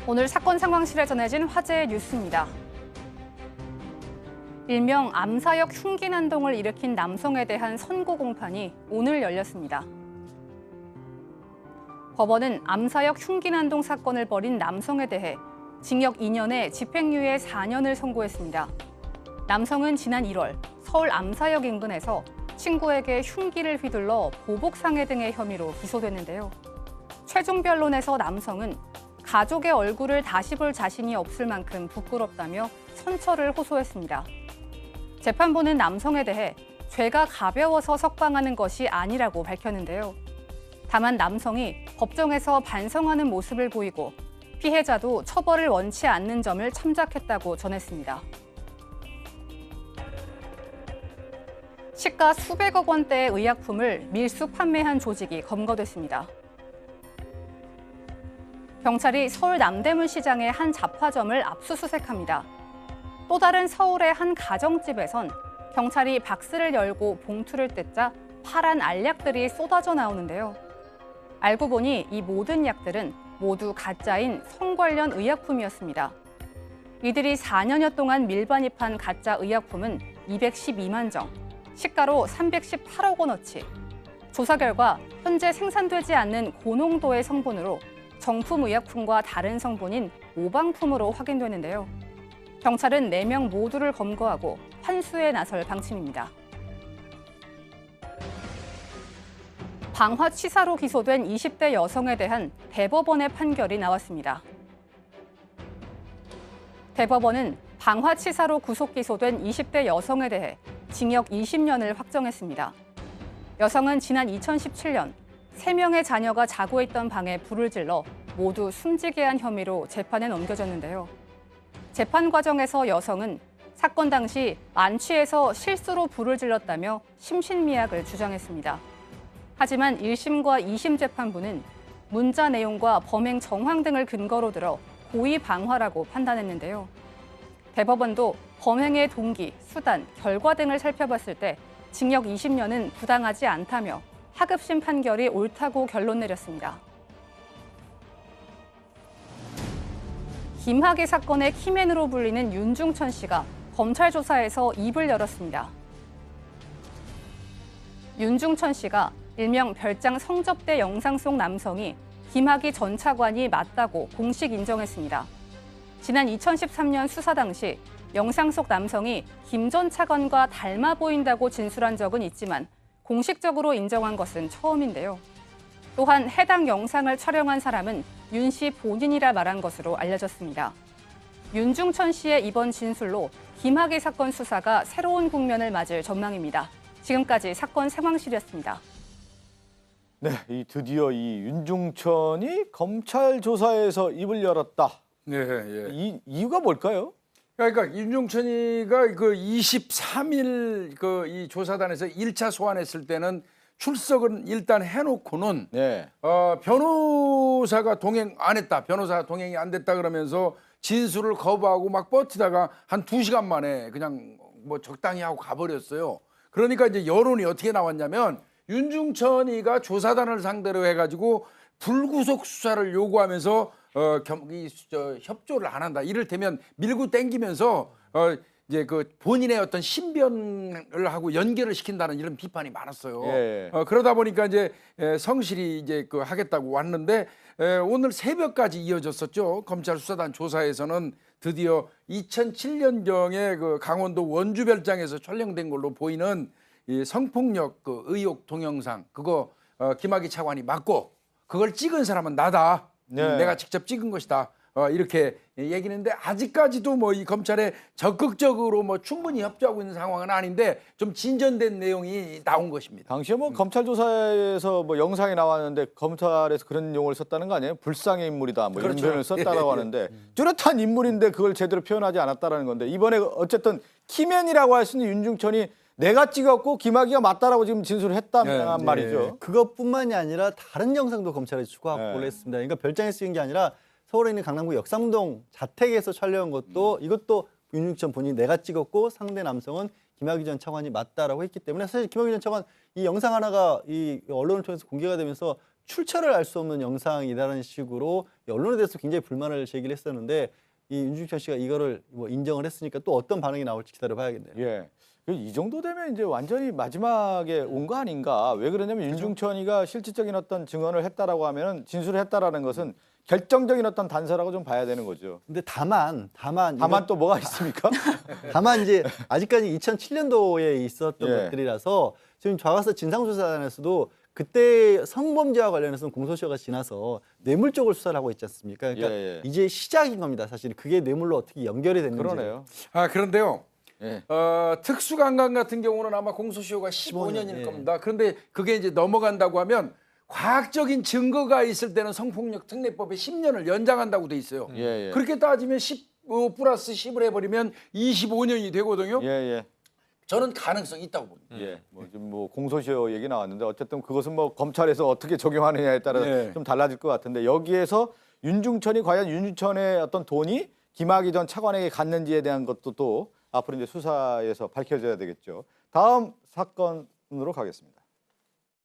오늘 사건 상황실에 전해진 화제의 뉴스입니다. 일명 암사역 흉기 난동을 일으킨 남성에 대한 선고 공판이 오늘 열렸습니다. 법원은 암사역 흉기 난동 사건을 벌인 남성에 대해 징역 2년에 집행유예 4년을 선고했습니다. 남성은 지난 1월 서울 암사역 인근에서 친구에게 흉기를 휘둘러 보복상해 등의 혐의로 기소됐는데요. 최종 변론에서 남성은 가족의 얼굴을 다시 볼 자신이 없을 만큼 부끄럽다며 선처를 호소했습니다. 재판부는 남성에 대해 죄가 가벼워서 석방하는 것이 아니라고 밝혔는데요. 다만 남성이 법정에서 반성하는 모습을 보이고 피해자도 처벌을 원치 않는 점을 참작했다고 전했습니다. 시가 수백억 원대의 의약품을 밀수 판매한 조직이 검거됐습니다. 경찰이 서울 남대문 시장의 한 잡화점을 압수수색합니다. 또 다른 서울의 한 가정집에선 경찰이 박스를 열고 봉투를 뜯자 파란 알약들이 쏟아져 나오는데요. 알고 보니 이 모든 약들은 모두 가짜인 성 관련 의약품이었습니다. 이들이 4년여 동안 밀반입한 가짜 의약품은 212만 정, 시가로 318억 원어치. 조사 결과 현재 생산되지 않는 고농도의 성분으로 정품 의약품과 다른 성분인 모방품으로 확인되는데요. 경찰은 4명 모두를 검거하고 환수에 나설 방침입니다. 방화치사로 기소된 20대 여성에 대한 대법원의 판결이 나왔습니다. 대법원은 방화치사로 구속 기소된 20대 여성에 대해 징역 20년을 확정했습니다. 여성은 지난 2017년 3명의 자녀가 자고 있던 방에 불을 질러 모두 숨지게 한 혐의로 재판에 넘겨졌는데요. 재판 과정에서 여성은 사건 당시 만취해서 실수로 불을 질렀다며 심신미약을 주장했습니다. 하지만 1심과 2심 재판부는 문자 내용과 범행 정황 등을 근거로 들어 고의 방화라고 판단했는데요. 대법원도 범행의 동기, 수단, 결과 등을 살펴봤을 때 징역 20년은 부당하지 않다며 하급심 판결이 옳다고 결론 내렸습니다. 김학의 사건의 키맨으로 불리는 윤중천 씨가 검찰 조사에서 입을 열었습니다. 윤중천 씨가 일명 별장 성접대 영상 속 남성이 김학의 전 차관이 맞다고 공식 인정했습니다. 지난 2013년 수사 당시 영상 속 남성이 김 전 차관과 닮아 보인다고 진술한 적은 있지만 공식적으로 인정한 것은 처음인데요. 또한 해당 영상을 촬영한 사람은 윤 씨 본인이라 말한 것으로 알려졌습니다. 윤중천 씨의 이번 진술로 김학의 사건 수사가 새로운 국면을 맞을 전망입니다. 지금까지 사건 상황실이었습니다. 네, 드디어 이 윤중천이 검찰 조사에서 입을 열었다. 네, 예. 이 이유가 뭘까요? 그러니까 윤중천이가 그 23일 그 이 조사단에서 1차 소환했을 때는 출석은 일단 해놓고는 네. 변호사가 동행 안 했다. 변호사 동행이 안 됐다 그러면서 진술을 거부하고 막 버티다가 한 2시간 만에 그냥 뭐 적당히 하고 가버렸어요. 그러니까 이제 여론이 어떻게 나왔냐면 윤중천이가 조사단을 상대로 해가지고 불구속 수사를 요구하면서 협조를 안 한다. 이를테면 밀고 땡기면서 이제 그 본인의 어떤 신변을 하고 연결을 시킨다는 이런 비판이 많았어요. 예. 그러다 보니까 이제 성실히 이제 그 하겠다고 왔는데 오늘 새벽까지 이어졌었죠. 검찰 수사단 조사에서는 드디어 2007년경에 그 강원도 원주별장에서 촬영된 걸로 보이는 이 성폭력 그 의혹 동영상 그거 김학의 차관이 맞고 그걸 찍은 사람은 나다. 네. 내가 직접 찍은 것이다. 이렇게 얘기했는데 아직까지도 뭐 이 검찰에 적극적으로 뭐 충분히 협조하고 있는 상황은 아닌데 좀 진전된 내용이 나온 것입니다. 당시에 뭐 검찰 조사에서 뭐 영상이 나왔는데 검찰에서 그런 용어를 썼다는 거 아니에요? 불쌍의 인물이다. 뭐 이런 그렇죠. 표현을 썼다고 하는데 뚜렷한 인물인데 그걸 제대로 표현하지 않았다라는 건데 이번에 어쨌든 키맨이라고 할 수 있는 윤중천이 내가 찍었고 김학의가 맞다라고 지금 진술을 했단 네, 말이죠. 그것뿐만이 아니라 다른 영상도 검찰에 추가 확보를 네. 했습니다. 그러니까 별장에 쓰인 게 아니라 서울에 있는 강남구 역삼동 자택에서 촬영한 것도 이것도 윤중천 본인이 내가 찍었고 상대 남성은 김학의 전 차관이 맞다라고 했기 때문에 사실 김학의 전 차관 이 영상 하나가 이 언론을 통해서 공개가 되면서 출처를 알 수 없는 영상이라는 식으로 언론에 대해서 굉장히 불만을 제기를 했었는데 이 윤중천 씨가 이거를 뭐 인정을 했으니까 또 어떤 반응이 나올지 기다려봐야겠네요. 예. 이 정도 되면 이제 완전히 마지막에 온 거 아닌가? 왜 그러냐면 윤중천이가 실질적인 어떤 증언을 했다라고 하면은 진술을 했다라는 것은 결정적인 어떤 단서라고 좀 봐야 되는 거죠. 근데 다만 또 뭐가 있습니까? 다만 이제 아직까지 2007년도에 있었던 예. 것들이라서 지금 좌와서 진상조사단에서도 그때 성범죄와 관련해서는 공소시효가 지나서 뇌물 쪽을 수사를 하고 있지 않습니까? 그러니까 예, 예. 이제 시작인 겁니다. 사실 그게 뇌물로 어떻게 연결이 됐는지. 그러네요. 그런데요. 예. 특수강간 같은 경우는 아마 공소시효가 15년일 예. 겁니다. 그런데 그게 이제 넘어간다고 하면 과학적인 증거가 있을 때는 성폭력 특례법에 10년을 연장한다고 돼 있어요. 예, 예. 그렇게 따지면 15 플러스 10을 해버리면 25년이 되거든요. 예, 예. 저는 가능성이 있다고 봅니다. 예. 뭐 지금 뭐 공소시효 얘기 나왔는데 어쨌든 그것은 뭐 검찰에서 어떻게 적용하느냐에 따라 예. 좀 달라질 것 같은데 여기에서 윤중천이 과연 윤중천의 어떤 돈이 김학의 전 차관에게 갔는지에 대한 것도 또 앞으로 이제 수사에서 밝혀져야 되겠죠. 다음 사건으로 가겠습니다.